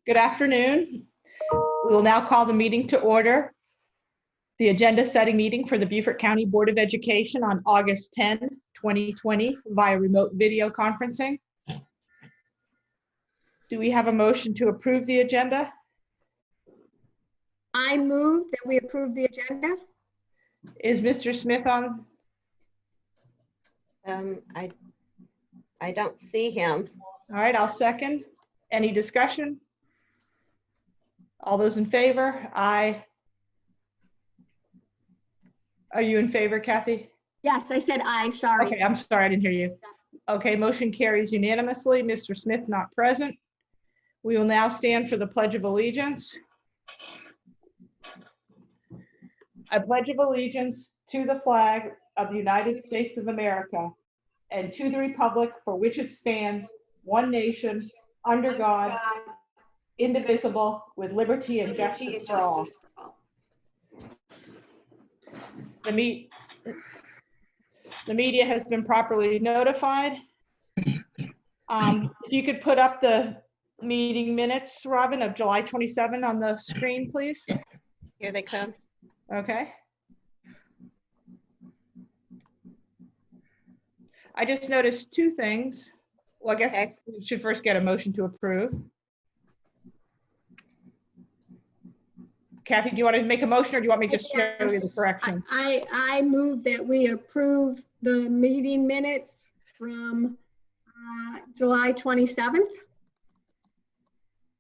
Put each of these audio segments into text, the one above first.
Good afternoon. We will now call the meeting to order. The agenda setting meeting for the Beaufort County Board of Education on August 10, 2020 via remote video conferencing. Do we have a motion to approve the agenda? I move that we approve the agenda. Is Mr. Smith on? I don't see him. All right, I'll second. Any discussion? All those in favor? Aye. Are you in favor, Kathy? Yes, I said aye, sorry. Okay, I'm sorry, I didn't hear you. Okay, motion carries unanimously. Mr. Smith not present. We will now stand for the Pledge of Allegiance. I pledge of allegiance to the flag of the United States of America and to the republic for which it stands, one nation, under God, indivisible, with liberty and justice for all. The media has been properly notified. If you could put up the meeting minutes, Robin, of July 27 on the screen, please. Here they come. Okay. I just noticed two things. Well, I guess Okay. we should first get a motion to approve. Kathy, do you want to make a motion or do you want me to just show you the correction? I move that we approve the meeting minutes from July 27th.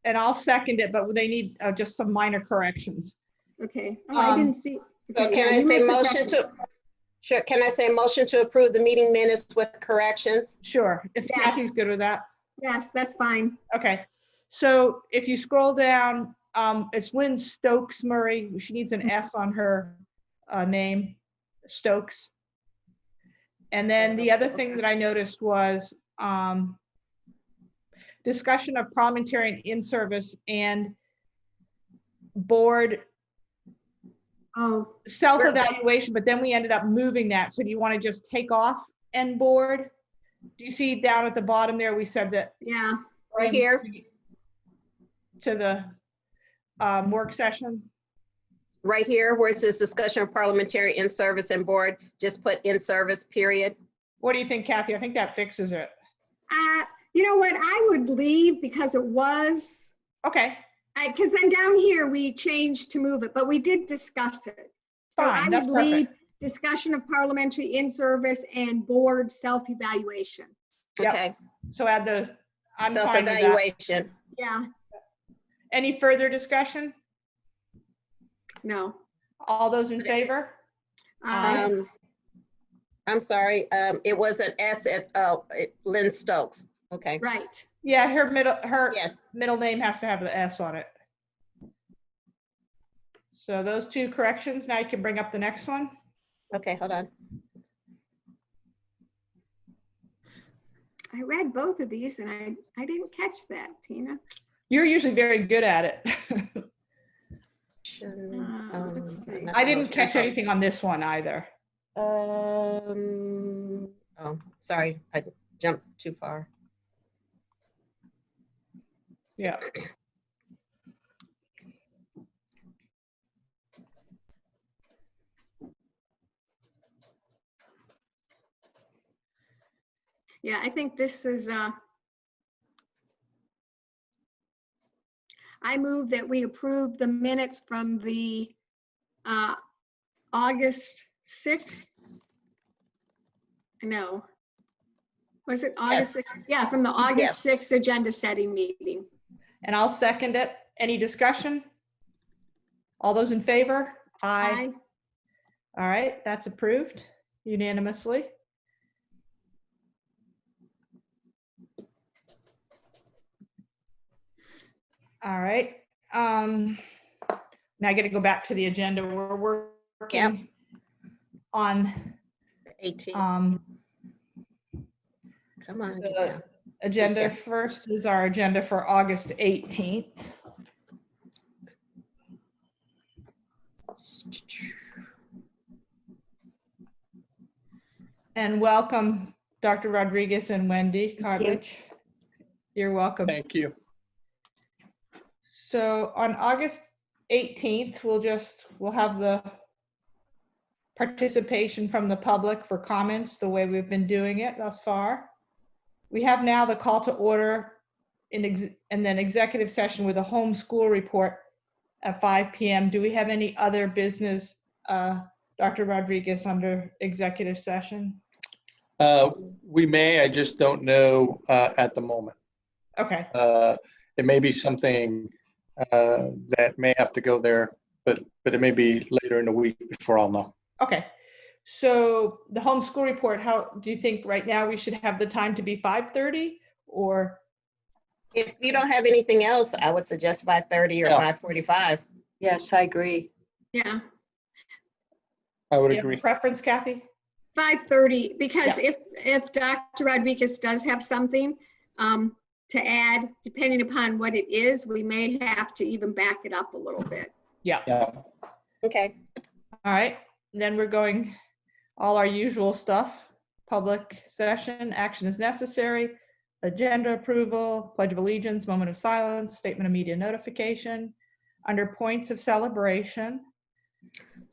And I'll second it, but they need just some minor corrections. Okay. Oh, I didn't see. So Okay, can yeah, I you say make the motion correction. to, sure, can I say motion to approve the meeting minutes with corrections? Sure, if Yes. Kathy's good with that. Yes, that's fine. Okay, so if you scroll down, it's Lynn Stokes Murray. She needs an S on her name, Stokes. And then the other thing that I noticed was discussion of parliamentarian in-service and board Oh, self-evaluation, but then we ended up moving that. So do you want to just take off and board? Do you see down at the bottom there, we said that yeah. Right here, to the work session? right here, where it says discussion of parliamentary in-service and board, just put in-service, period. What do you think, Kathy? I think that fixes it. You know what? I would leave because it was, Okay, because then down here we changed to move it, but we did discuss it. So I fine, that's would leave perfect. discussion of parliamentary in-service and board self-evaluation. Yep. Okay, So add those, I'm fine with that. self-evaluation. Yeah, Any further discussion? no. All those in favor? I'm sorry, it was an S at, Lynn Stokes. Okay, Right. Yeah, her yes, middle name has to have the S on it. So those two corrections, now you can bring up the next one. okay, hold on. I read both of these and I didn't catch that, Tina. You're usually very good at it. Let's see. I didn't catch anything on this one either. Oh, sorry, I jumped too far. Yeah. Yeah, I think this is, I move that we approve the minutes from the August 6th. No. Was it August 6th? Yeah, from the August 6th agenda setting meeting. And I'll second it. Any discussion? All those in favor? Aye. All right, that's approved unanimously. All right. Now I got to go back to the agenda. We're working on 18, um, come on. get the down. agenda. Yeah. First is our agenda for August 18th. And welcome, Dr. Rodriguez and Wendy Cartlidge. You're welcome. Thank you. So on August 18th, we'll have the participation from the public for comments the way we've been doing it thus far. We have now the call to order and then executive session with a homeschool report at 5 p.m. Do we have any other business, Dr. Rodriguez, under executive session? We may, I just don't know at the moment. Okay, It may be something that may have to go there, but it may be later in the week before I'll know. okay. So the homeschool report, how do you think right now we should have the time to be 5:30 or? If you don't have anything else, I would suggest 5:30 or Yeah. 5:45. Yes, I agree. Yeah, I would Do you have a agree. preference, Kathy? 5:30, because if Dr. Rodriguez does have something to add, depending upon what it is, we may have to even back it up a little bit. Yeah. Yeah. Okay. All right. Then we're going all our usual stuff. Public session, action is necessary, agenda approval, pledge of allegiance, moment of silence, statement of media notification. Under points of celebration,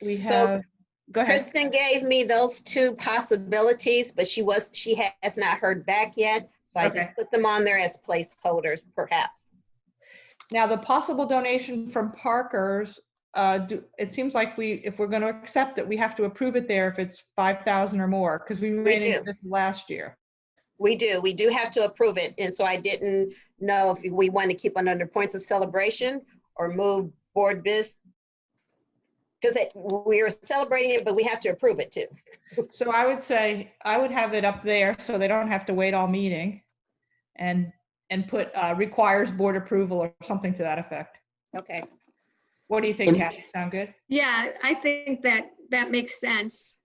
we So have, go ahead. Kristen gave me those two possibilities, but she has not heard back yet. So I Okay. just put them on there as placeholders, perhaps. Now, the possible donation from Parker's, it seems like if we're going to accept it, we have to approve it there if it's 5,000 or more, because we ran into do. this last year. We do have to approve it. And so I didn't know if we want to keep it under points of celebration or move board biz. Because we are celebrating it, but we have to approve it too. So I would say, I would have it up there so they don't have to wait all meeting and put requires board approval or something to that effect. Okay. What do you think, Kathy? Sound good? Yeah, I think that makes sense.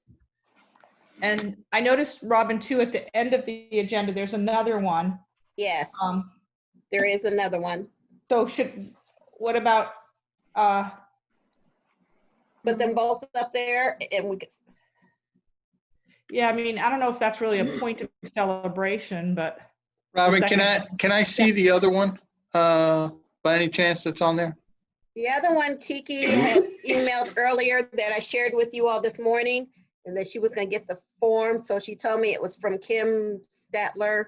And I noticed, Robin, too, at the end of the agenda, there's another one. Yes, there is another one. So what about, Put them both up there and we could, yeah, I mean, I don't know if that's really a point of celebration, but Robin, second. can I see the other one by any chance that's on there? the other one, Kiki had emailed earlier that I shared with you all this morning and that she was going to get the form. So she told me it was from Kim Statler.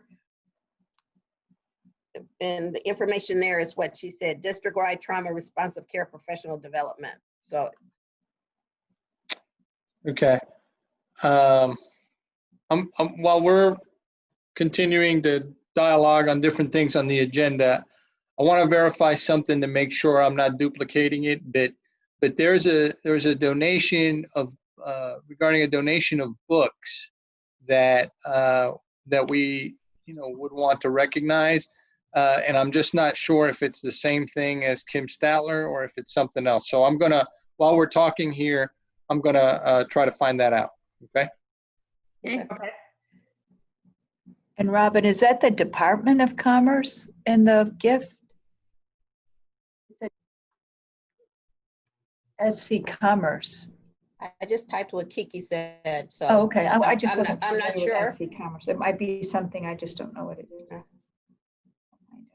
And the information there is what she said, district-wide trauma responsive care professional development. So Okay. While we're continuing the dialogue on different things on the agenda, I want to verify something to make sure I'm not duplicating it. But there's a donation of regarding a donation of books that we would want to recognize, and I'm just not sure if it's the same thing as Kim Statler or if it's something else. So I'm gonna, while we're talking here, I'm gonna try to find that out. Okay. Okay. okay. And Robin, is that the Department of Commerce in the gift? SC Commerce. I just typed what Kiki said, so. Oh, okay. I just I'm wasn't not familiar with sure. SC Commerce. It might be something, I just don't know what it is.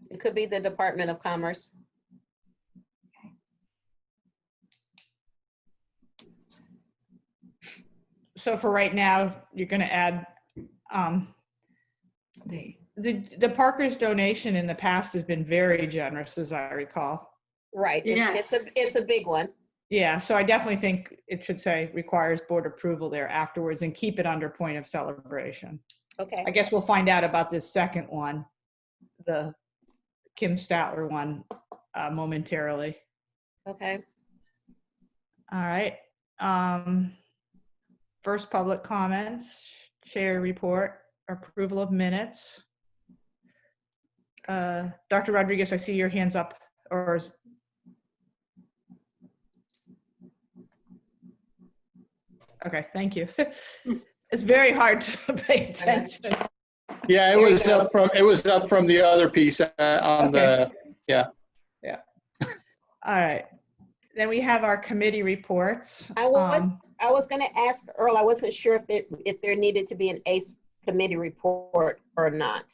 It could be the Department of Commerce. So for right now, you're going to add, the Parker's donation in the past has been very generous, as I recall. Right, Yes. it's a big one. Yeah, so I definitely think it should say requires board approval there afterwards and keep it under point of celebration. Okay, I guess we'll find out about this second one, the Kim Statler one, momentarily. okay. All right. First public comments, chair report, approval of minutes. Dr. Rodriguez, I see your hands up, or okay, thank you. It's very hard to pay attention. Yeah, There you go. it was up from the other piece on Okay. the. All right. Then we have our committee reports. I was gonna ask Earl, I wasn't sure if there needed to be an ACE committee report or not.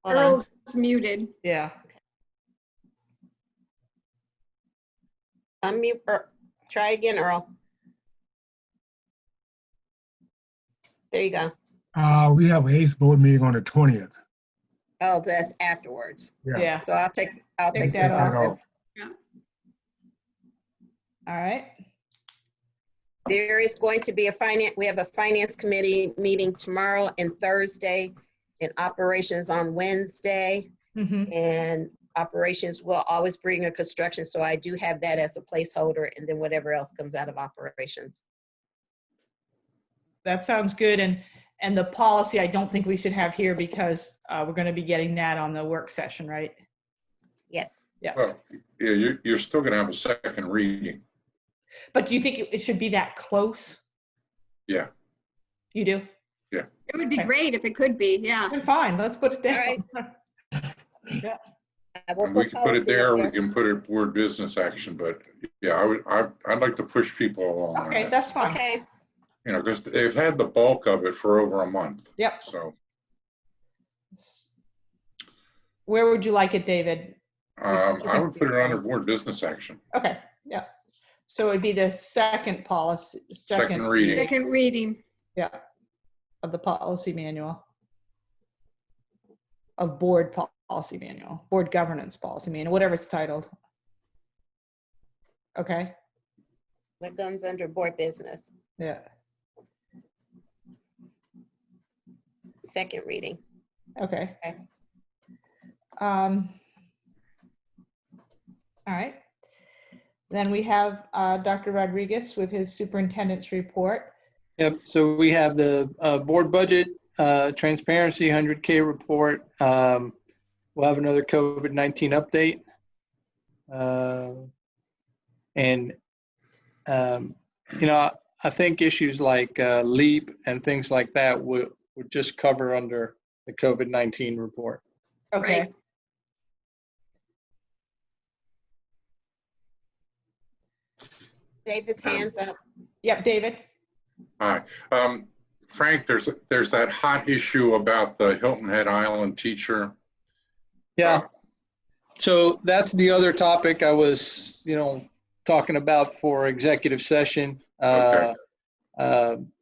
Hold on. Earl's muted. Yeah. Unmute, try again, Earl. There you go. We have a ACE board meeting on the 20th. Oh, that's afterwards. Yeah. So I'll take Take this that off. off. All right. There is going to be we have a finance committee meeting tomorrow and Thursday, and operations on Wednesday. Mhm. And operations will always bring a construction, so I do have that as a placeholder, and then whatever else comes out of operations. That sounds good. And the policy, I don't think we should have here because we're going to be getting that on the work session, right? Yes. Yeah. Well, yeah, you're still gonna have a second reading. But do you think it should be that close? Yeah. You do? It would be Okay. great if it could be, yeah. Then fine, let's put it down. I will And we can put policy it there, up we can put it board business action, but yeah, I'd like to push people along on Okay, this. that's fine. Okay, You know, because they've had the bulk of it for over a month. Yep. So, Where would you like it, David? I would put it under board business action, Okay, yeah. So it'd be the second policy, second reading. Second reading. yeah, of the policy manual. Of board policy manual, board governance policy manual, whatever it's titled. Okay, that comes under board business, yeah, second reading. okay. Okay. All right. Then we have Dr. Rodriguez with his superintendent's report. Yep, so we have the board budget, transparency, 100K report. We'll have another COVID-19 update. You know, I think issues like LEAP and things like that would just cover under the COVID-19 report. Okay. Right. David's hands up. Yep, David. Hi. Frank, there's that hot issue about the Hilton Head Island teacher. Yeah, so that's the other topic I was, talking about for executive session. Okay.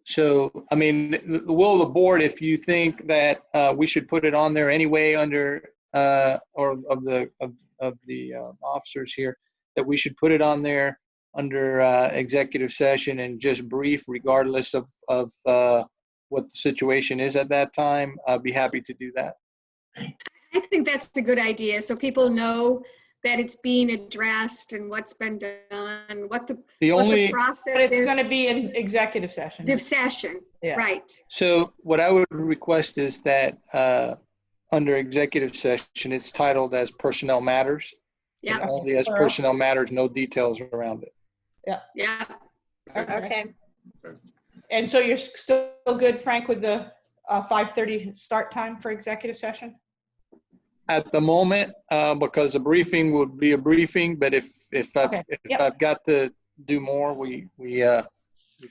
So, I mean, the will of the board, if you think that we should put it on there anyway under, or of the officers here, that we should put it on there under executive session and just brief regardless of what the situation is at that time, I'd be happy to do that. I think that's a good idea, so people know that it's being addressed and what's been done, what the process But it's is. going to be in executive session. The session, Yeah. right. So what I would request is that under executive session, it's titled as personnel matters. Yeah, And only as personnel matters, no details around it. yeah. Okay, And so you're still good, Frank, with the 5:30 start time for executive session? At the moment, because a briefing would be a briefing, but if Okay. Yep. I've got to do more, we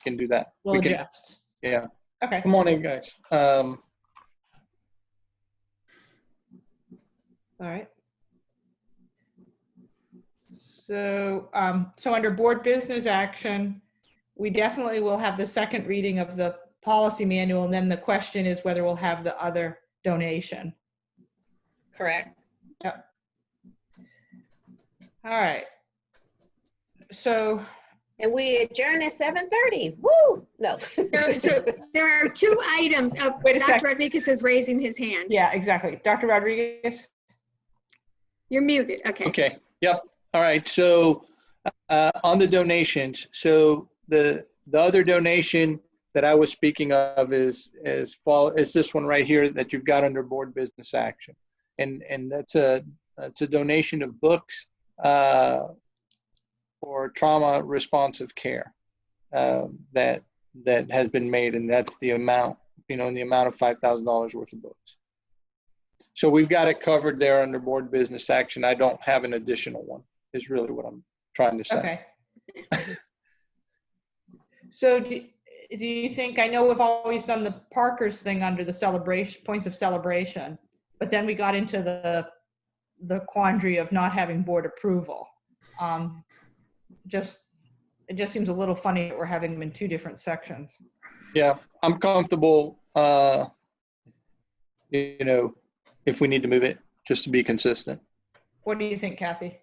can do that. We'll We can, adjust. yeah. Okay. Come on in, guys. All right. So, so under board business action, we definitely will have the second reading of the policy manual. And then the question is whether we'll have the other donation. correct. Yep. All right. So, And we adjourn at 7:30. Woo! No. So there are two items. Wait a sec. Dr. Rodriguez is raising his hand. yeah, exactly. Dr. Rodriguez? You're muted, okay. Okay. Yep. All right. So on the donations, so the other donation that I was speaking of is this one right here that you've got under board business action, and that's a donation of books for trauma responsive care that has been made, and that's the amount, in the amount of $5,000 worth of books. So we've got it covered there under board business action. I don't have an additional one, is really what I'm trying to say. Okay. So do you think, I know we've always done the Parker's thing under the celebration, points of celebration. but then we got into the quandary of not having board approval. It just seems a little funny that we're having them in two different sections. Yeah, I'm comfortable, if we need to move it, just to be consistent. What do you think, Kathy?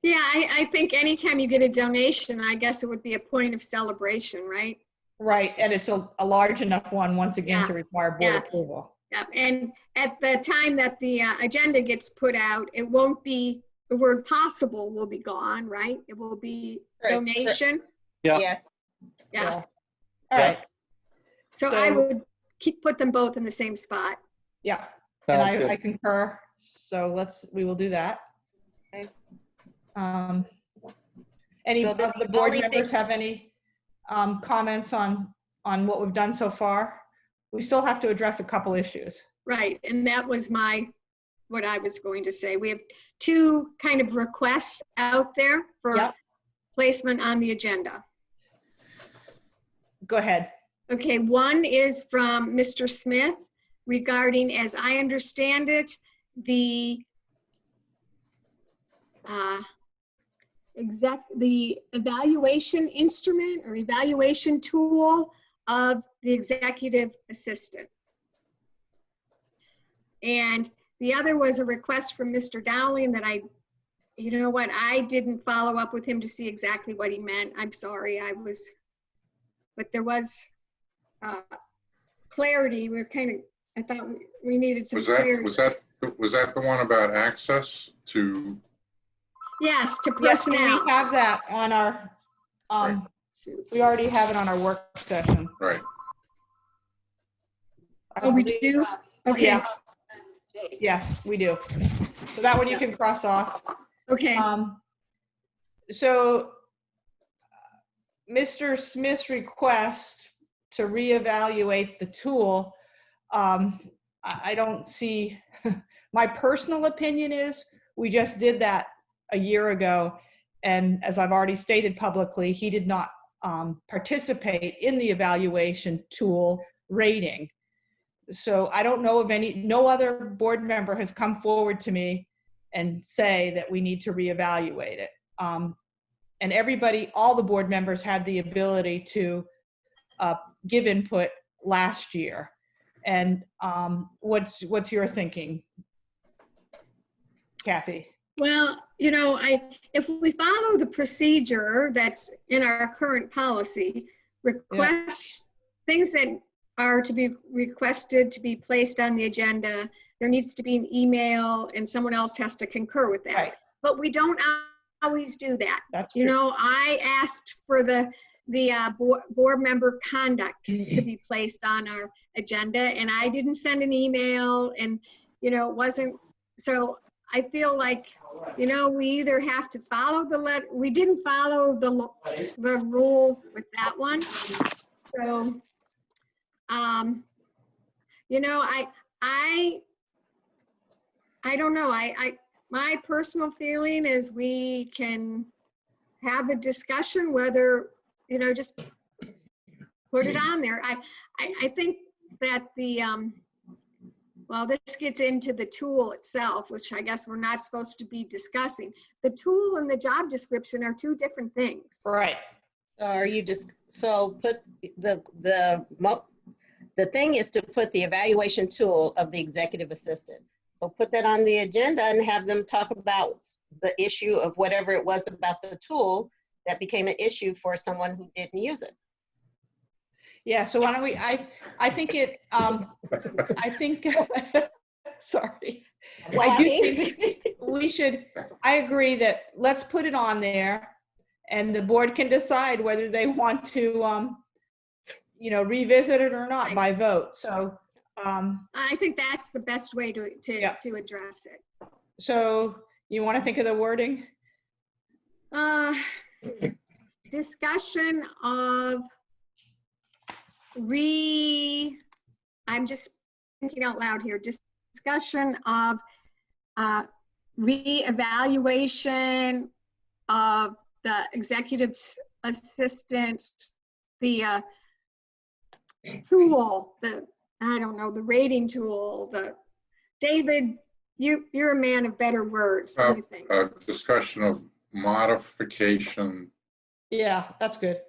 Yeah, I think anytime you get a donation, I guess it would be a point of celebration, right? Right, and it's a large enough one, once again, Yeah, to require board yeah. approval. Yeah, and at the time that the agenda gets put out, it won't be, the word possible will be gone, right? It will be Correct, donation. Yeah. Yes. Yeah, All right, so I would put them both in the same spot. yeah, and Sounds good. I concur. So we will do that. Okay. Any So of the the board only thing- members have any comments on what we've done so far? We still have to address a couple issues. Right, and that was what I was going to say. We have two kind of requests out there for Yep. placement on the agenda. Go ahead. Okay, one is from Mr. Smith regarding, as I understand it, the evaluation instrument or evaluation tool of the executive assistant. And the other was a request from Mr. Dowling that I didn't follow up with him to see exactly what he meant. I'm sorry, but there was clarity. I thought we needed some clarity. Was that the one about access to? Yes, to Yes, we personnel. have that on our, Right. we already have it on our work session. Right. Oh, we do? Okay, Yeah. Yes, we do. So that one you can cross off. okay. So Mr. Smith's request to reevaluate the tool, I don't see, my personal opinion is we just did that a year ago. And as I've already stated publicly, he did not participate in the evaluation tool rating. So I don't know of no other board member has come forward to me and say that we need to reevaluate it. And all the board members had the ability to give input last year. And what's your thinking, Kathy? Well, if we follow the procedure that's in our current policy, things that are to be requested to be placed on the agenda, there needs to be an email and someone else has to concur with that. Right. But we don't always do that. That's true. I asked for the board member conduct to be placed on our agenda, and I didn't send an email, and it wasn't. So I feel like we either have to follow the letter. We didn't follow the rule with that one. So I don't know. My personal feeling is we can have a discussion whether, just put it on there. I think that this gets into the tool itself, which I guess we're not supposed to be discussing. The tool and the job description are two different things. Right. Put the thing is to put the evaluation tool of the executive assistant. So put that on the agenda and have them talk about the issue of whatever it was about the tool that became an issue for someone who didn't use it. Yeah, so why don't we, I think sorry. I do think we should, I agree that let's put it on there and the board can decide whether they want to, revisit it or not by vote. So, I think that's the best way to address it. So you want to think of the wording? Discussion of I'm just thinking out loud here. Discussion of reevaluation of the executive assistant, the tool, I don't know, the rating tool, David, you're a man of better words. What do you think? A discussion of modification Yeah, that's good.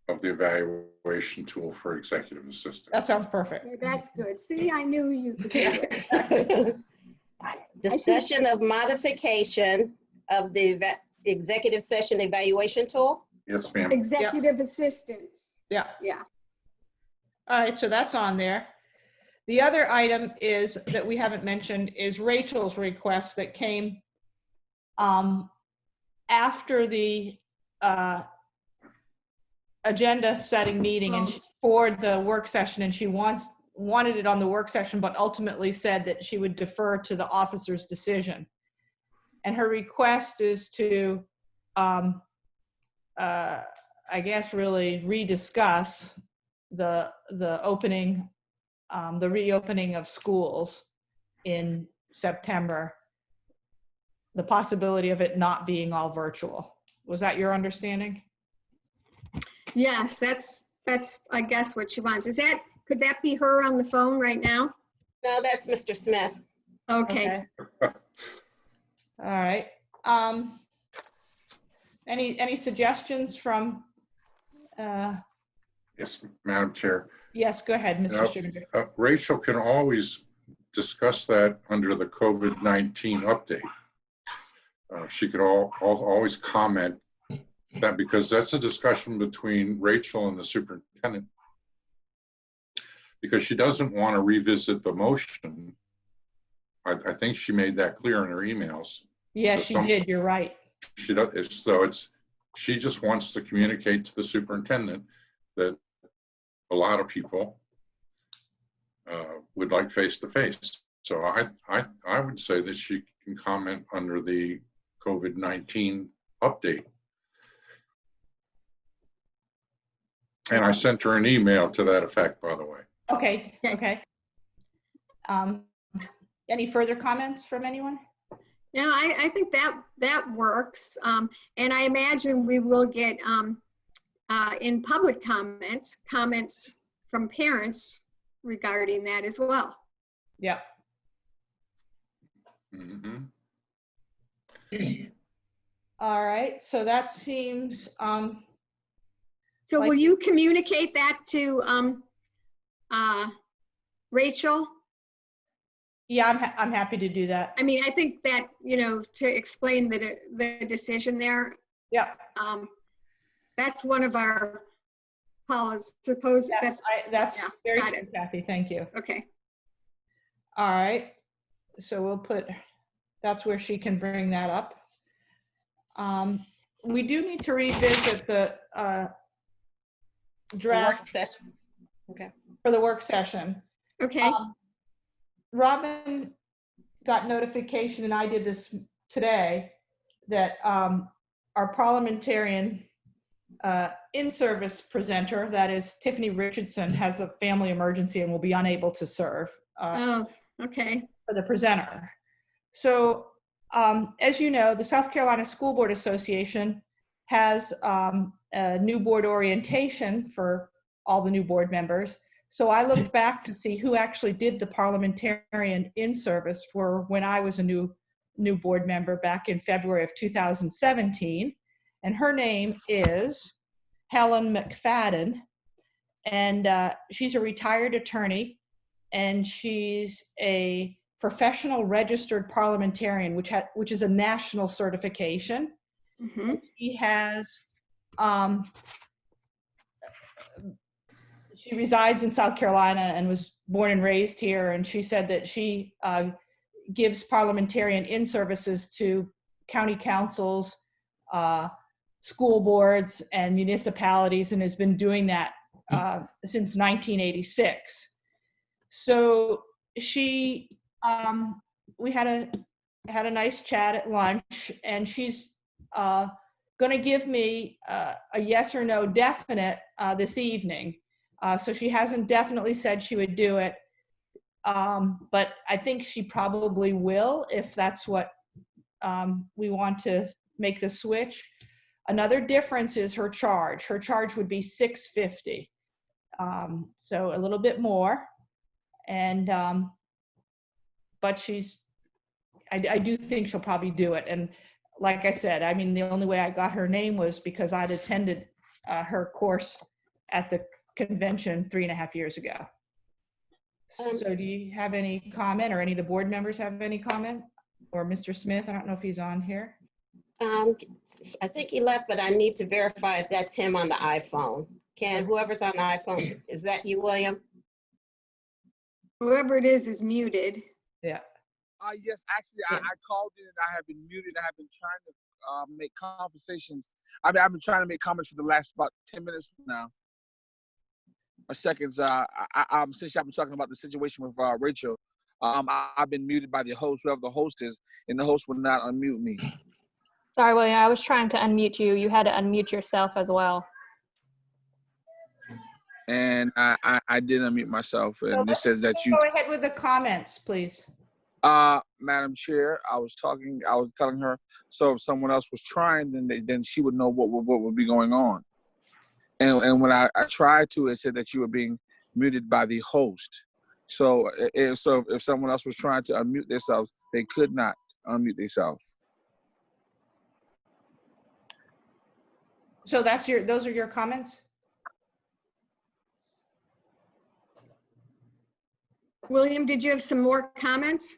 of the evaluation tool for executive assistant. That sounds perfect. Yeah, that's good. See, I knew you could do it. Yeah. Discussion of modification of the executive session evaluation tool. Yes, ma'am. Executive assistants. Yeah. Yeah. All right, so that's on there. The other item is, that we haven't mentioned, is Rachel's request that came after the agenda setting meeting and for the work session, and she wanted it on the work session, but ultimately said that she would defer to the officer's decision. And her request is to, I guess, really rediscuss the opening, the reopening of schools in September, the possibility of it not being all virtual. Was that your understanding? Yes, that's I guess what she wants. Could that be her on the phone right now? No, that's Mr. Smith. Okay. All right. Any suggestions from, Yes, Madam Chair. yes, go ahead, Mr. Yep. Sugar. Rachel can always discuss that under the COVID-19 update. She could always comment that, because that's a discussion between Rachel and the superintendent. Because she doesn't want to revisit the motion. I think she made that clear in her emails. Yeah, So she did, you're right. She does, so she just wants to communicate to the superintendent that a lot of people would like face-to-face. So I would say that she can comment under the COVID-19 update. And I sent her an email to that effect, by the way. Okay, okay. Any further comments from anyone? Yeah, I think that works. And I imagine we will get in public comments from parents regarding that as well. Yeah. Mhm. All right, so that seems, So will you communicate that to Rachel? yeah, I'm happy to do that. I mean, I think that, to explain the decision there, Yeah. that's one of our policies. Suppose That's yeah, very got good, Kathy, thank you. okay. All right, so we'll put, that's where she can bring that up. We do need to revisit the Work draft session. Okay. for the work session. Okay. Robin got notification, and I did this today, that our parliamentarian in-service presenter, that is Tiffany Richardson, has a family emergency and will be unable to serve Oh, okay. for the presenter. So as you know, the South Carolina School Board Association has a new board orientation for all the new board members. So I looked back to see who actually did the parliamentarian in-service for when I was a new board member back in February of 2017. And her name is Helen McFadden. And she's a retired attorney, and she's a professional registered parliamentarian, which is a national certification. Mm-hmm. She has, she resides in South Carolina and was born and raised here. And she said that she gives parliamentarian in-services to county councils, school boards, and municipalities, and has been doing that since 1986. So she, we had a nice chat at lunch, and she's going to give me a yes or no definite this evening. So she hasn't definitely said she would do it, but I think she probably will if that's what we want to make the switch. Another difference is her charge. Her charge would be $650, so a little bit more. And, but I do think she'll probably do it. And like I said, I mean, the only way I got her name was because I'd attended her course at the convention 3.5 years ago. So do you have any comment, or any of the board members have any comment? Or Mr. Smith, I don't know if he's on here. I think he left, but I need to verify if that's him on the iPhone. Whoever's on the iPhone, is that you, William? Whoever it is muted. Yeah. Yes, actually, I called in and I have been muted. I have been trying to make conversations. I've been trying to make comments for the last about 10 minutes now. Or seconds. Since I've been talking about the situation with Rachel, I've been muted by the host, whoever the host is, and the host would not unmute me. Sorry, William, I was trying to unmute you. You had to unmute yourself as well. And I did unmute myself, and it says that you. Go ahead with the comments, please. Madam Chair, I was telling her, so if someone else was trying, then she would know what would be going on. And when I tried to, it said that you were being muted by the host. So if someone else was trying to unmute themselves, they could not unmute themselves. So those are your comments? William, did you have some more comments?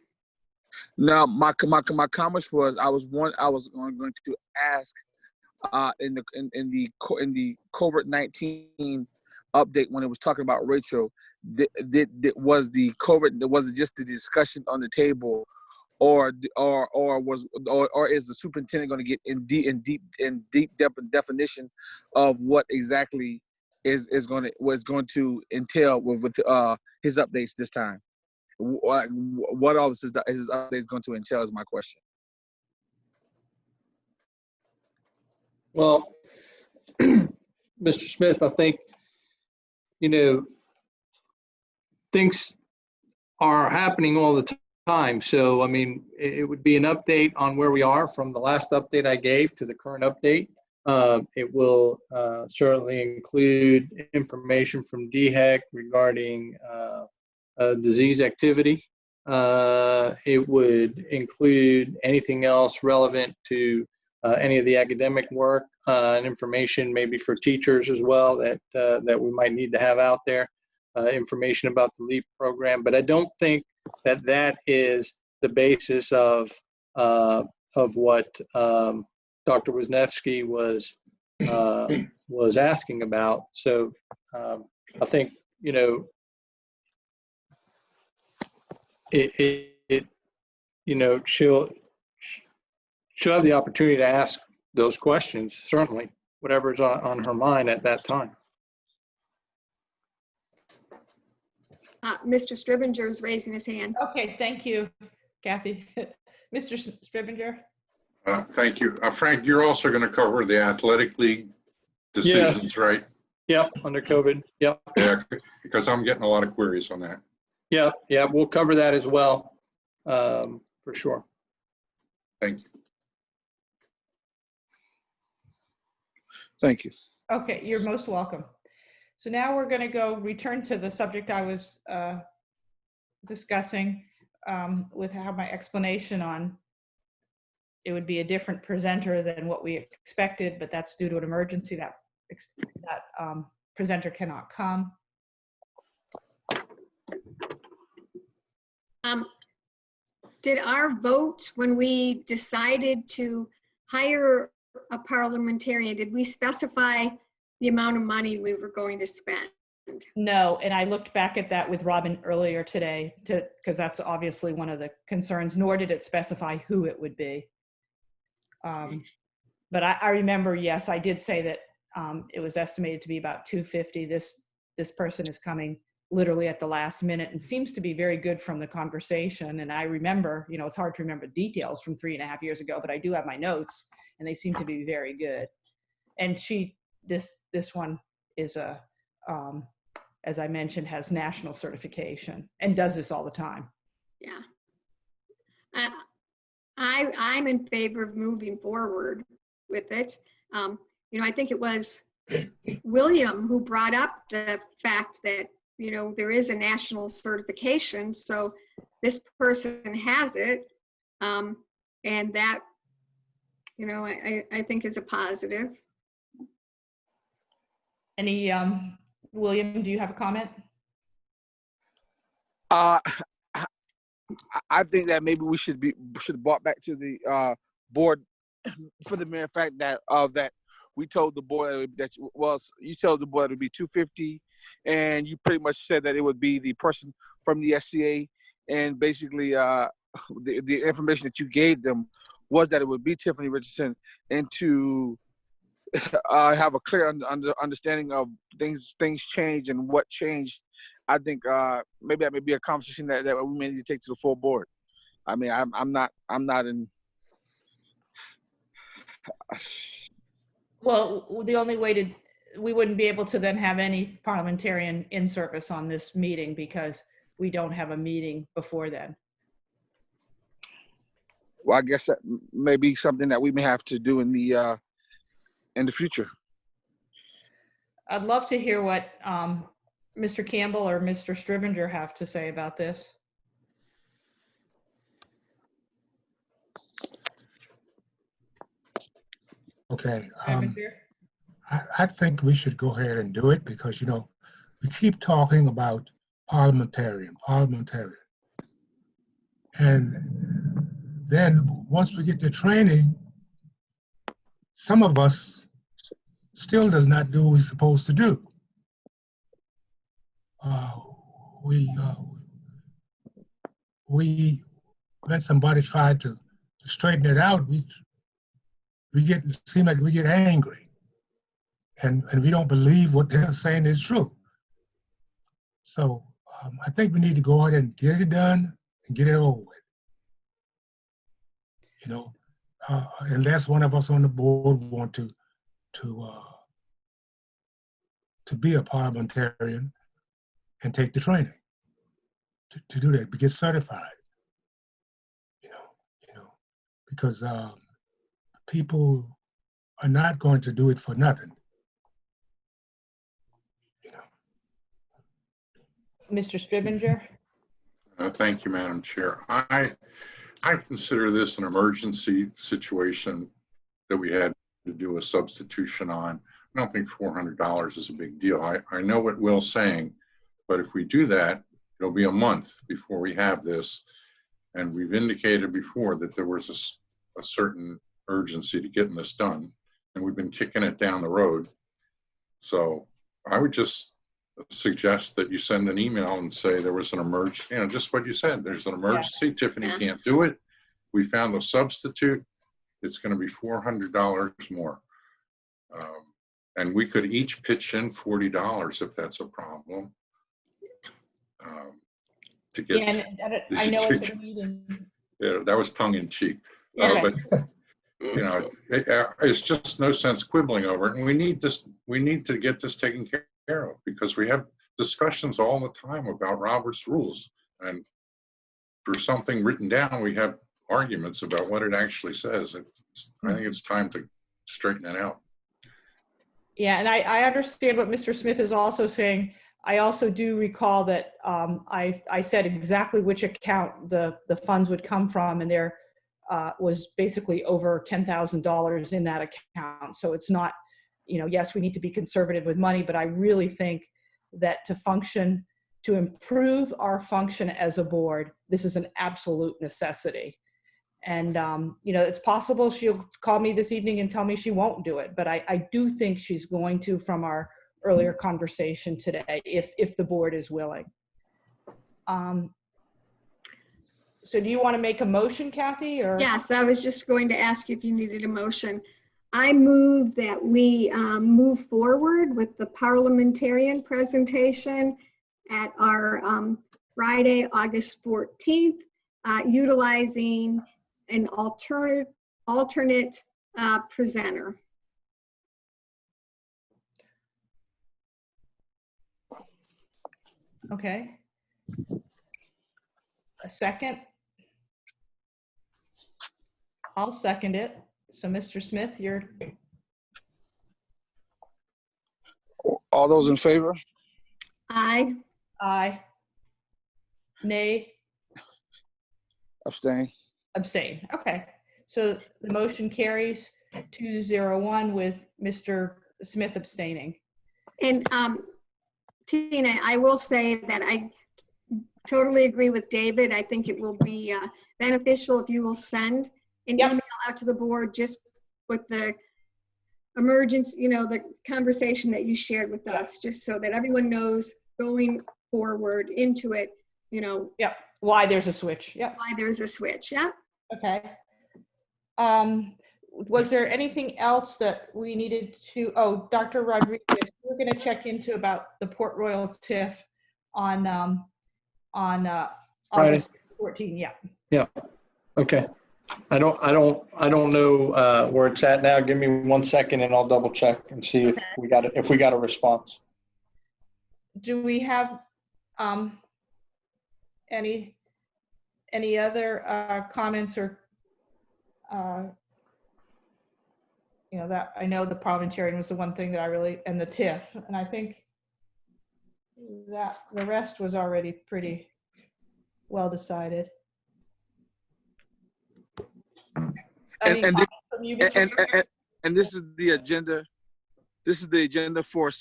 No, my comments was I was going to ask in the COVID-19 update when it was talking about Rachel, was it just the discussion on the table, or is the superintendent going to get in deep definition of what exactly was going to entail with his updates this time? What all his updates going to entail is my question. Well, Mr. Smith, I think, things are happening all the time. So, I mean, it would be an update on where we are from the last update I gave to the current update. It will certainly include information from DHEC regarding disease activity. It would include anything else relevant to any of the academic work and information maybe for teachers as well that we might need to have out there, information about the LEAP program. But I don't think that is the basis of what Dr. Wisniewski was asking about. So I think, she'll have the opportunity to ask those questions, certainly, whatever's on her mind at that time. Mr. Stribinger is raising his hand. Okay, thank you, Kathy. Mr. Stribinger? Thank you. Frank, you're also going to cover the athletic league decisions, Yes. Right? Yep, under COVID. Yep. Yeah, because I'm getting a lot of queries on that. Yeah, we'll cover that as well, for sure. Thank you. Thank you. Okay, you're most welcome. So now we're going to return to the subject I was discussing with how my explanation on it would be a different presenter than what we expected, but that's due to an emergency that presenter cannot come. Did our vote when we decided to hire a parliamentarian, did we specify the amount of money we were going to spend? No, and I looked back at that with Robin earlier today because that's obviously one of the concerns, nor did it specify who it would be. But I remember, yes, I did say that it was estimated to be about $250. This person is coming literally at the last minute and seems to be very good from the conversation. And I remember, it's hard to remember details from 3.5 years ago, but I do have my notes and they seem to be very good. And this one is as I mentioned, has national certification and does this all the time. Yeah. I'm in favor of moving forward with it. I think it was William who brought up the fact that you know, there is a national certification, so this person has it. And that, you know, I think is a positive. Any, William, do you have a comment? Uh, I think that maybe we should have brought back to the board for the mere fact that that we told the board that you told the board it would be $250, and you pretty much said that it would be the person from the SCA, and basically the information that you gave them was that it would be Tiffany Richardson, and to have a clear understanding of things change and what changed. I think maybe that may be a conversation that we may need to take to the full board. I mean, I'm not in. Well, the only way we wouldn't be able to then have any parliamentarian in service on this meeting because we don't have a meeting before then. Well, I guess that may be something that we may have to do in the future. I'd love to hear what Mr. Campbell or Mr. Stribinger have to say about this. Okay. Stribinger? I think we should go ahead and do it because, you know, we keep talking about parliamentarian. And then once we get the training, some of us still does not do what we're supposed to do. We let somebody try to straighten it out. We seem like we get angry, and we don't believe what they're saying is true. So I think we need to go ahead and get it done and get it over with. You know, unless one of us on the board want to be a parliamentarian and take the training to do that, to get certified. You know, because people are not going to do it for nothing. You know. Mr. Stribinger? Thank you, Madam Chair. I consider this an emergency situation that we had to do a substitution on. I don't think $400 is a big deal. I know what Will's saying, but if we do that, it'll be a month before we have this. And we've indicated before that there was a certain urgency to getting this done, and we've been kicking it down the road. So I would just suggest that you send an email and say there was an emergency, you know, just what you said, there's an emergency, Tiffany can't do it. We found a substitute. It's going to be $400 more. And we could each pitch in $40 if that's a problem. To get, I know it's a meeting. Yeah, that was tongue in cheek. Okay. But you know, it's just no sense quibbling over it. And we need to get this taken care of because we have discussions all the time about Robert's rules. And for something written down, we have arguments about what it actually says. I think it's time to straighten it out. Yeah, and I understand what Mr. Smith is also saying. I also do recall that I said exactly which account the funds would come from, and there was basically over $10,000 in that account. So it's not, you know, yes, we need to be conservative with money, but I really think that to improve our function as a board, this is an absolute necessity. And, you know, it's possible she'll call me this evening and tell me she won't do it, but I do think she's going to from our earlier conversation today, if the board is willing. So do you want to make a motion, Kathy? Or? Yes, I was just going to ask you if you needed a motion. I move that we move forward with the parliamentarian presentation at our Friday, August 14th, utilizing an alternate presenter. Okay. A second? I'll second it. So Mr. Smith, you're... All those in favor? Aye. Aye. Nay? Abstain. Abstain. Okay. So the motion carries 201 with Mr. Smith abstaining. And Tina, I will say that I totally agree with David. I think it will be beneficial if you will send an Yep. email out to the board just with the emergence, the conversation that you shared with us, just so that everyone knows going forward into it, Yep. Why there's a switch. Yep. why there's a switch. Yeah. Okay. Was there anything else that we needed to, Dr. Rodriguez, we're going to check into about the Port Royal TIF on August 14. Yeah. Yeah. Okay. I don't know where it's at now. Give me 1 second and I'll double check and see if we got a response. Do we have any other comments or that I know the parliamentarian was the one thing that I really, and the TIF, and I think that the rest was already pretty well decided. And this is the agenda. This is the agenda for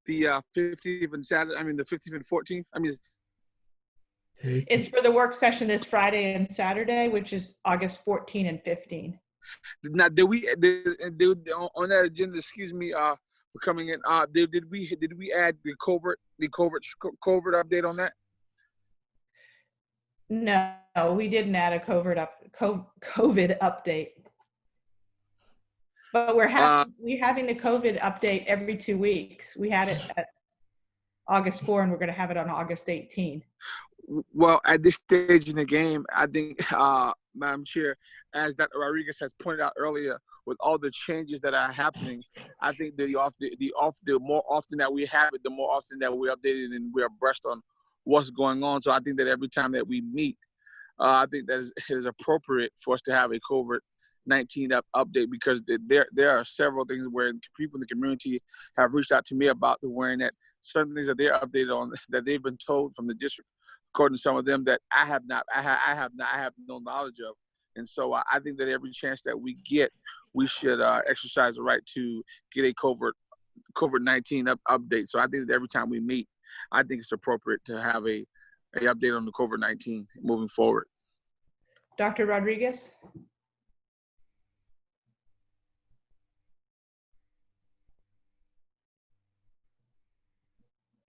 the 15th and Saturday. I mean the 15th and 14th. I mean, it's for the work session this Friday and Saturday, which is August 14 and 15. Now, did we on that agenda? Excuse me, for coming in. Did we add the covert update on that? No, we didn't add a COVID update. But we're having the COVID update every 2 weeks. We had it at August 4, and we're going to have it on August 18. Well, at this stage in the game, I think, Madam Chair, as Dr. Rodriguez has pointed out earlier, with all the changes that are happening, I think the more often that we have it, the more often that we're updated and we're abreast on what's going on. So I think that every time that we meet, I think that it is appropriate for us to have a COVID-19 update, because there are several things where people in the community have reached out to me about the wearing that certain things that they're updated on that they've been told from the district, according to some of them, that I have no knowledge of. And so I think that every chance that we get, we should exercise the right to get a COVID-19 update. So I think that every time we meet, I think it's appropriate to have a update on the COVID-19 moving forward. Dr. Rodriguez?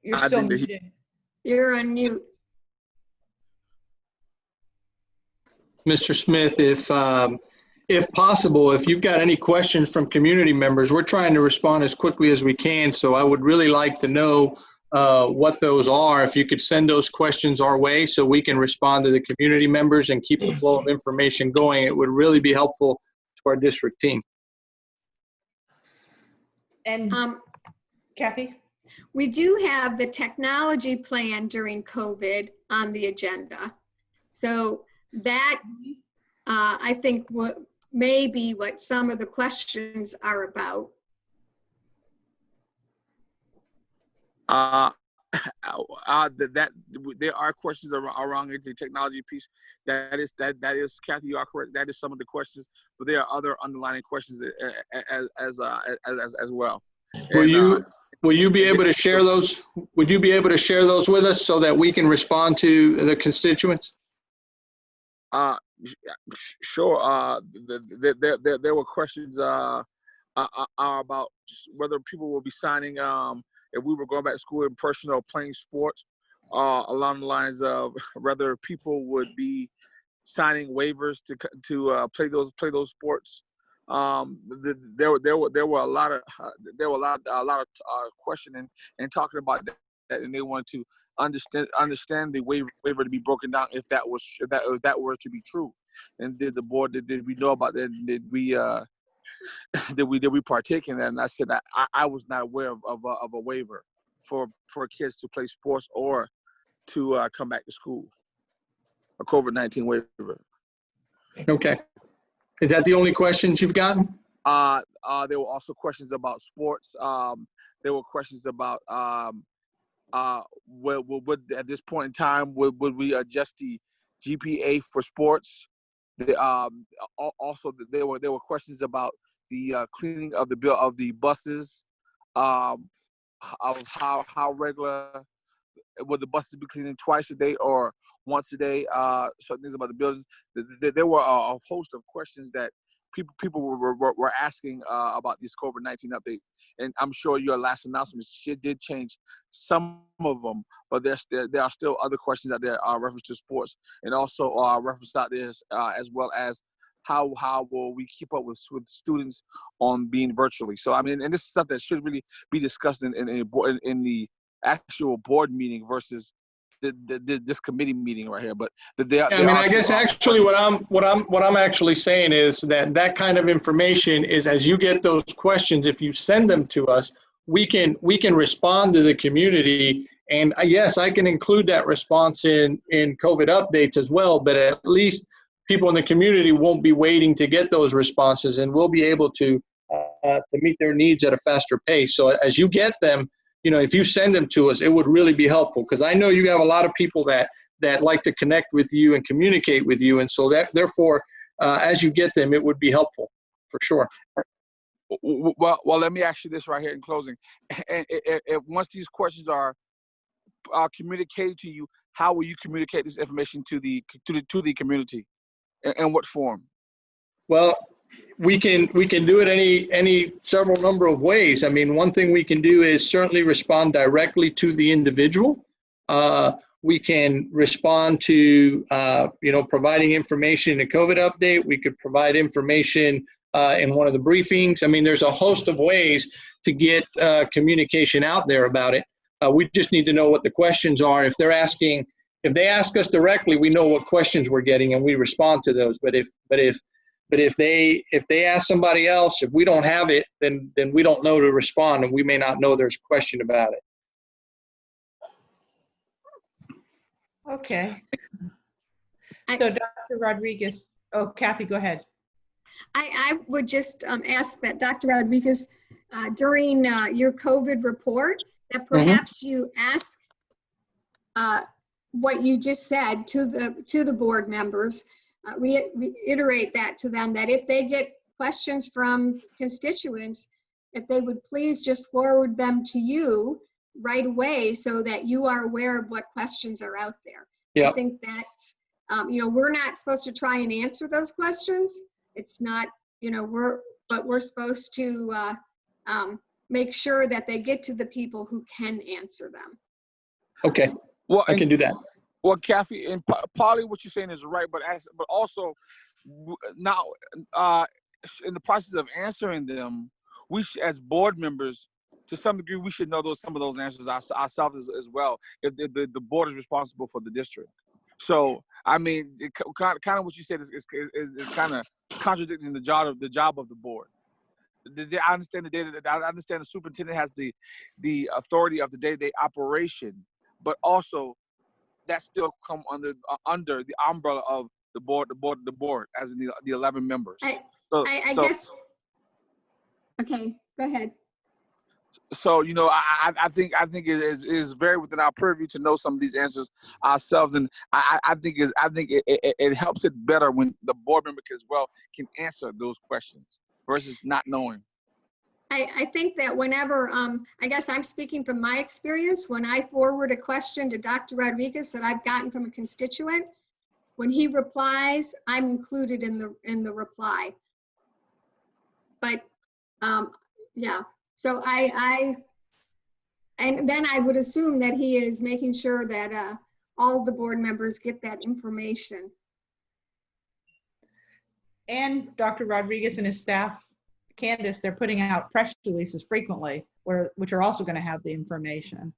You're still muted. You're on mute. Mr. Smith, if possible, if you've got any questions from community members, we're trying to respond as quickly as we can. So I would really like to know what those are. If you could send those questions our way so we can respond to the community members and keep the flow of information going, it would really be helpful to our district team. And Kathy? We do have the technology plan during COVID on the agenda. So that, I think, may be what some of the questions are about. That there are questions around the technology piece. That is Kathy, you are correct. That is some of the questions, but there are other underlying questions as well. Will you be able to share those? Would you be able to share those with us so that we can respond to the constituents? Sure. There were questions about whether people will be signing if we were going back to school in person or playing sports, along the lines of whether people would be signing waivers to play those sports. There were a lot of questioning and talking about that, and they wanted to understand the waiver to be broken down if that were to be true. And did we know about that? Did we partake in that? And I said I was not aware of a waiver for kids to play sports or to come back to school. A COVID-19 waiver. Okay. Is that the only questions you've gotten? There were also questions about sports. There were questions about would at this point in time, would we adjust the GPA for sports? Also, there were questions about the cleaning of the buses, of how regular would the buses be cleaning twice a day or once a day? Certain things about the buildings. There were a host of questions that people were asking about this COVID-19 update, and I'm sure your last announcement did change some of them, but there are still other questions out there reference to sports, and also reference out there as well as how will we keep up with students on being virtually. So I mean, and this is stuff that should really be discussed in the actual board meeting versus this committee meeting right here. But I mean, I guess actually what I'm actually saying is that kind of information is, as you get those questions, if you send them to us, we can respond to the community. And yes, I can include that response in COVID updates as well, but at least people in the community won't be waiting to get those responses, and we'll be able to meet their needs at a faster pace. So as you get them, you know, if you send them to us, it would really be helpful, because I know you have a lot of people that like to connect with you and communicate with you. And so therefore, as you get them, it would be helpful for sure. Well, let me ask you this right here in closing. And if once these questions are communicated to you, how will you communicate this information to the community? In what form? Well, we can do it any several number of ways. I mean, one thing we can do is certainly respond directly to the individual. We can respond to providing information in a COVID update. We could provide information in one of the briefings. I mean, there's a host of ways to get communication out there about it. We just need to know what the questions are. If they ask us directly, we know what questions we're getting and we respond to those. But if they ask somebody else, if we don't have it, then we don't know to respond, and we may not know there's a question about it. Okay. So Dr. Rodriguez, Kathy, go ahead. I would just ask that Dr. Rodriguez, during your COVID report, that perhaps you ask what you just said to the board members. Reiterate that to them, that if they get questions from constituents, if they would please just forward them to you right away so that you are aware of what questions are out there. Yep. I think that, we're not supposed to try and answer those questions. It's not, we're supposed to make sure that they get to the people who can answer them. Okay, well, I can do that. Well, Kathy, and partly what you're saying is right, but also now in the process of answering them, we as board members, to some degree, we should know some of those answers ourselves as well, if the board is responsible for the district. So, I mean, kind of what you said is kind of contradicting the job of the board. I understand the data. I understand the superintendent has the authority of the day-to-day operation, but also that still come under the umbrella of the board, as in the 11 members. I guess. Okay, go ahead. So I think it is very within our purview to know some of these answers ourselves, and I think it helps it better when the board member as well can answer those questions versus not knowing. I think that whenever, I guess I'm speaking from my experience, when I forward a question to Dr. Rodriguez that I've gotten from a constituent, when he replies, I'm included in the reply. But yeah, so and then I would assume that he is making sure that all the board members get that information. And Dr. Rodriguez and his staff, Candace, they're putting out press releases frequently, which are also going to have the information.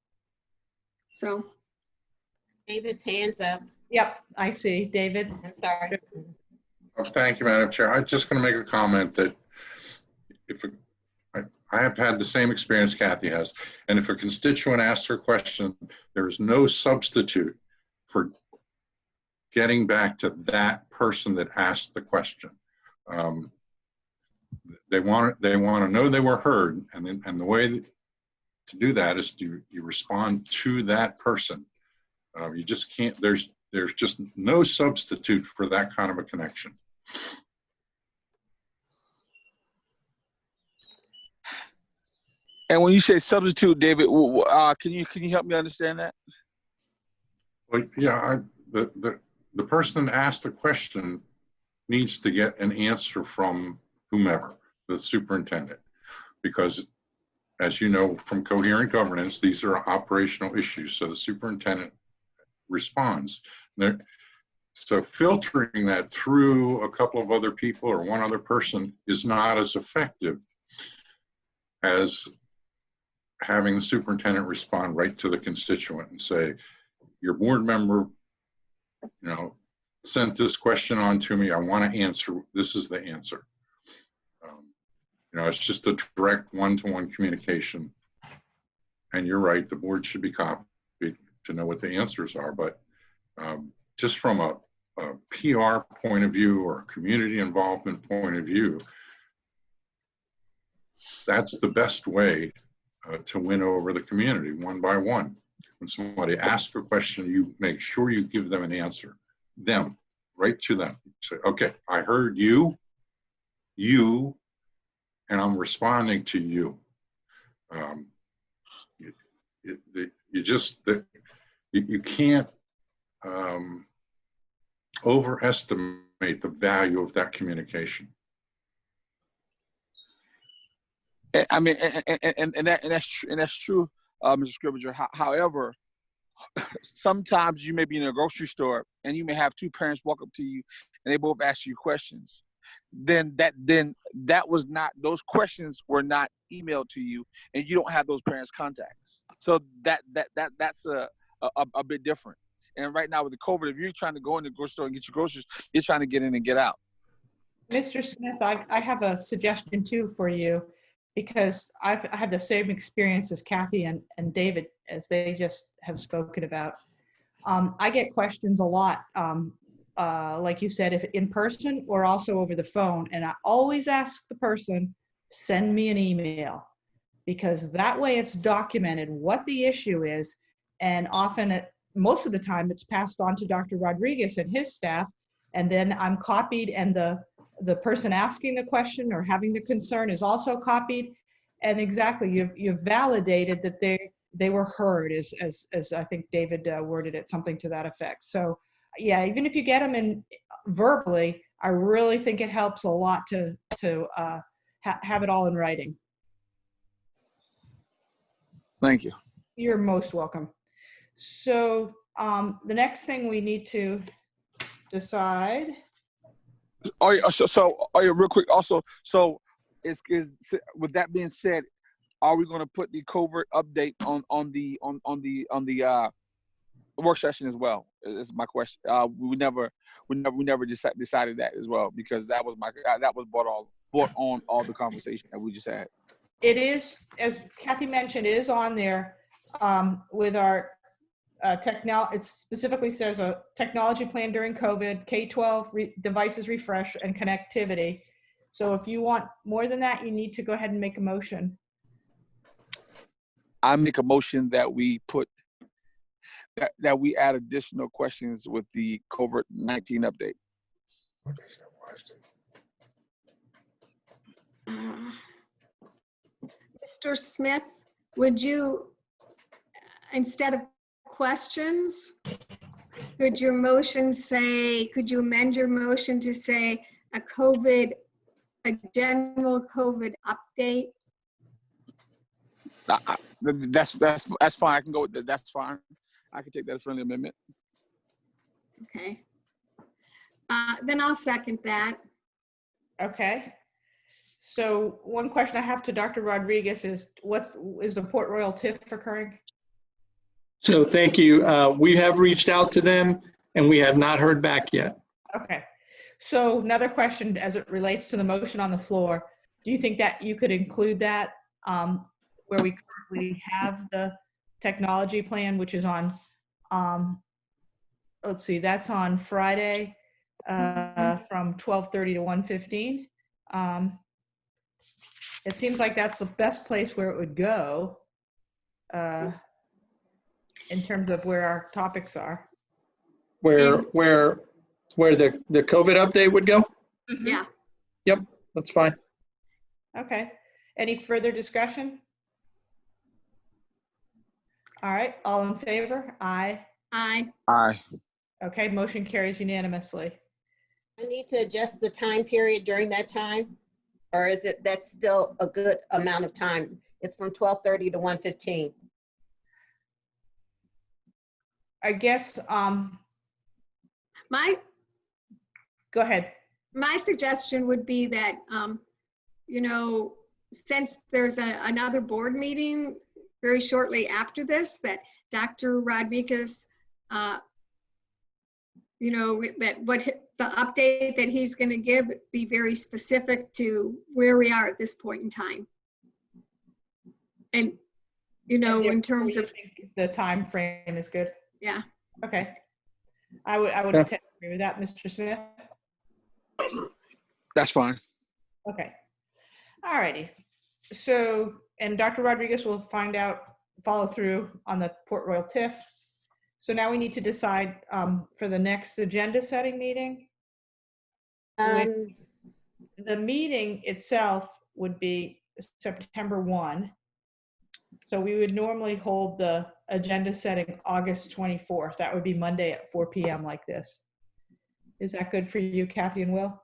So, David's hands up. Yep, I see. David. I'm sorry. Thank you, Madam Chair. I'm just going to make a comment that I have had the same experience Kathy has, and if a constituent asks her a question, there is no substitute for getting back to that person that asked the question. They want to know they were heard, and the way to do that is you respond to that person. You just can't, there's just no substitute for that kind of a connection. And when you say substitute, David, can you help me understand that? Well, yeah, the person that asked the question needs to get an answer from whomever, the superintendent, because as you know from coherent governance, these are operational issues. So the superintendent responds. So filtering that through a couple of other people or one other person is not as effective as having the superintendent respond right to the constituent and say, your board member, sent this question on to me. I want to answer. This is the answer. It's just a direct one-to-one communication. And you're right, the board should be copied to know what the answers are. But just from a PR point of view or a community involvement point of view, that's the best way to win over the community one by one. When somebody asks a question, you make sure you give them an answer. Them, right to them. Say, okay, I heard you, and I'm responding to you. You can't overestimate the value of that communication. I mean, and that's true, Mr. Scrivener. However, sometimes you may be in a grocery store and you may have two parents walk up to you and they both ask you questions. Then that was not, those questions were not emailed to you, and you don't have those parents' contacts. So that's a bit different. And right now with the COVID, if you're trying to go in the grocery store and get your groceries, you're trying to get in and get out. Mr. Smith, I have a suggestion too for you, because I had the same experience as Kathy and David, as they just have spoken about. I get questions a lot, like you said, if in person or also over the phone. And I always ask the person, send me an email, because that way it's documented what the issue is. And often, most of the time, it's passed on to Dr. Rodriguez and his staff. And then I'm copied, and the person asking the question or having the concern is also copied. And exactly, you've validated that they were heard, as I think David worded it, something to that effect. So yeah, even if you get them in verbally, I really think it helps a lot to have it all in writing. Thank you. You're most welcome. So the next thing we need to decide. Real quick. Also, so is with that being said, are we going to put the covert update on the work session as well? Is my question. We never decided that as well, because that was brought on all the conversation that we just had. It is, as Kathy mentioned, it is on there with our it specifically says a technology plan during COVID, K-12 devices refresh and connectivity. So if you want more than that, you need to go ahead and make a motion. I make a motion that we put that we add additional questions with the COVID-19 update. Mr. Smith, would you, instead of questions, could you amend your motion to say a general COVID update? That's fine. I can go with that. That's fine. I can take that as a friendly amendment. Okay. Then I'll second that. Okay. So one question I have to Dr. Rodriguez is, is the Port Royal TIF occurring? So thank you. We have reached out to them and we have not heard back yet. Okay. So another question as it relates to the motion on the floor. Do you think that you could include that where we currently have the technology plan, which is on, let's see, that's on Friday from 12:30 to 1:15. It seems like that's the best place where it would go. in terms of where our topics are. Where the COVID update would go? Yeah. Yep, that's fine. Okay. Any further discussion? All right, all in favor? Aye. Aye. Aye. Okay, motion carries unanimously. I need to adjust the time period during that time? Or is it, that's still a good amount of time? It's from 12:30 to 1:15. I guess, My, go ahead. my suggestion would be that, you know, since there's another board meeting very shortly after this, that Dr. Rodriguez, you know, that the update that he's going to give be very specific to where we are at this point in time. And, you know, in terms of, The time frame is good. yeah. Okay. I would Yeah. tend to agree with that, Mr. Smith. That's fine. Okay. All righty. So, and Dr. Rodriguez will follow through on the Port Royal TIF. So now we need to decide for the next agenda setting meeting. The meeting itself would be September 1. So we would normally hold the agenda setting August 24th. That would be Monday at 4 p.m. like this. Is that good for you, Kathy and Will?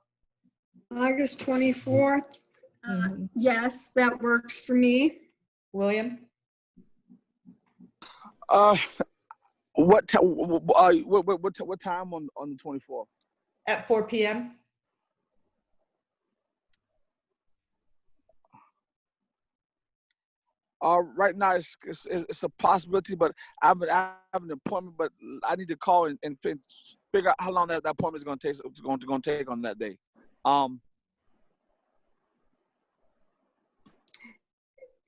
August 24th. Mhm. Yes, that works for me. William? What time? What time on the 24th? At 4 p.m.? Right now it's a possibility, but I have an appointment, but I need to call and figure out how long that appointment is going to take. It's going to take on that day.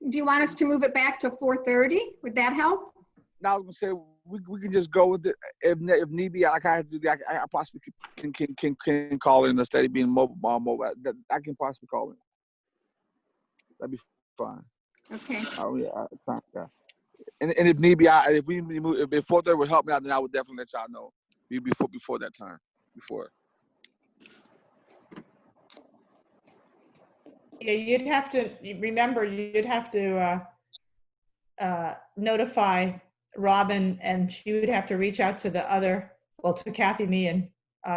Do you want us to move it back to 4:30? Would that help? Now I was gonna say we can just go with it if need be. Like I have to do, I possibly can call in instead of being mobile. I can possibly call in. That'd be fine. Okay. Oh yeah. And if need be, if we move, if 4:30 would help me out, then I would definitely let y'all know before that time. Before. Yeah, you'd have to notify Robin, and she would have to reach out to to Kathy, me, and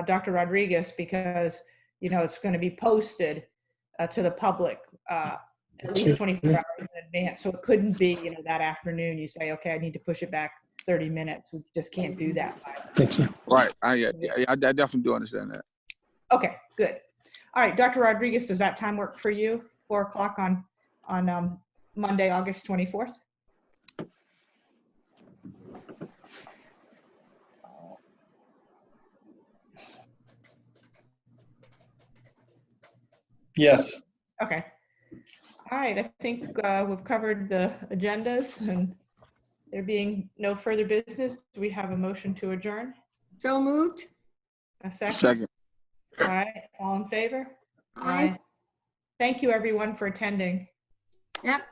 Dr. Rodriguez, because, you know, it's going to be posted to the public at least 24 hours in advance. So it couldn't be, you know, that afternoon you say, okay, I need to push it back 30 minutes. We just can't do that. Thank you. Right. I definitely do understand that. Okay, good. All right, Dr. Rodriguez, does that time work for you? 4 o'clock on Monday, August 24th? Yes. Okay. All right, I think we've covered the agendas, and there being no further business, do we have a motion to adjourn? So moved. A second? Second. All right, all in favor? Aye. Thank you, everyone, for attending. Yep.